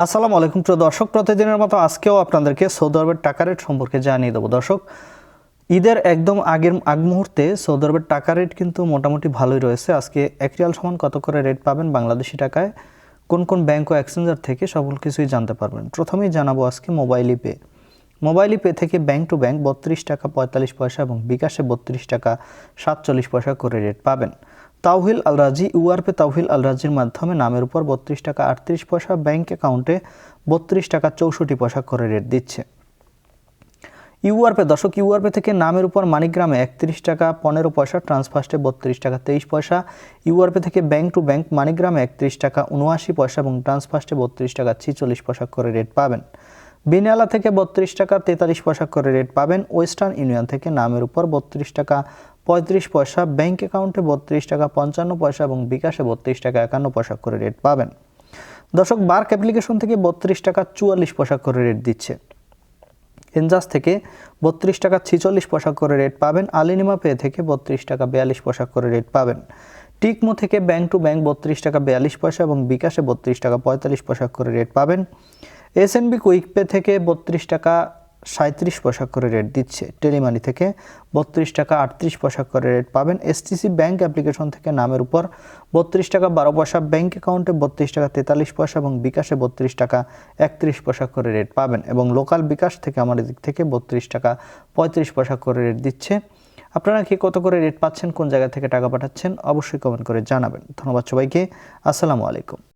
আসসালামু আলাইকুম প্রিয় দর্শক, প্রতিদিনের মতো আজকেও আপনাদেরকে সৌদি আরবের টাকা রেট সম্পর্কে জানিয়ে দেবো। দর্শক, ঈদের একদম আগ মুহূর্তে সৌদি আরবের টাকা রেট কিন্তু মোটামুটি ভালোই রয়েছে। আজকে এক রিয়াল সমান কত করে রেট পাবেন বাংলাদেশি টাকায়, কোন কোন ব্যাংক ও এক্সচেঞ্জার থেকে, সকল কিছুই জানতে পারবেন। প্রথমেই জানাবো আজকে মোবাইল পে থেকে ব্যাংক টু ব্যাংক 32 টাকা 45 পয়সা এবং বিকাশে 32 টাকা 47 পয়সা করে রেট পাবেন। তাওহিল আল রাজি ইউআরপে তাওহিল আল রাজির মাধ্যমে নামের উপর 32 টাকা 38 পয়সা, ব্যাংক অ্যাকাউন্টে 32 টাকা 64 পয়সা করে রেট দিচ্ছে। ইউআরপে থেকে নামের উপর মানিগ্রামে 31 টাকা 15 পয়সা, ট্রান্সফার্স্টে 32 টাকা 23 পয়সা। ইউআরপে থেকে ব্যাংক টু ব্যাংক মানিগ্রামে 31 টাকা 79 পয়সা এবং ট্রান্সফার্স্টে 32 টাকা 46 পয়সা করে রেট পাবেন। বিনিয়ালা থেকে 32 টাকা 43 পয়সা করে রেট পাবেন। ওয়েস্টার্ন ইউনিয়ন থেকে নামের উপর 32 টাকা 35 পয়সা, ব্যাংক অ্যাকাউন্টে 32 টাকা 55 পয়সা এবং বিকাশে 32 টাকা 51 পয়সা করে রেট পাবেন। দর্শক, বার্ক অ্যাপ্লিকেশন থেকে 32 টাকা 44 পয়সা করে রেট দিচ্ছে। এনজাস থেকে 32 টাকা 46 পয়সা করে রেট পাবেন। আলিনিমা পে থেকে 32 টাকা 42 পয়সা করে রেট পাবেন। টিকমো থেকে ব্যাংক টু ব্যাংক 32 টাকা 42 পয়সা এবং বিকাশে 32 টাকা 45 পয়সা করে রেট পাবেন। এসএনবি কুইক পে থেকে 32 টাকা 37 পয়সা করে রেট দিচ্ছে। টেলিমানি থেকে 32 টাকা 38 পয়সা করে রেট পাবেন। এসটিসি ব্যাংক অ্যাপ্লিকেশন থেকে নামের উপর 32 টাকা 12 পয়সা, ব্যাংক অ্যাকাউন্টে 32 টাকা 43 পয়সা এবং বিকাশে 32 টাকা 31 পয়সা করে রেট পাবেন। এবং লোকাল বিকাশ থেকে আমাদের দিক থেকে 32 টাকা 35 পয়সা করে রেট দিচ্ছে। আপনারা কি কত করে রেট পাচ্ছেন, কোন জায়গা থেকে টাকা পাঠাচ্ছেন, অবশ্যই কমেন্ট করে জানাবেন। ধন্যবাদ সবাইকে। আসসালামু আলাইকুম।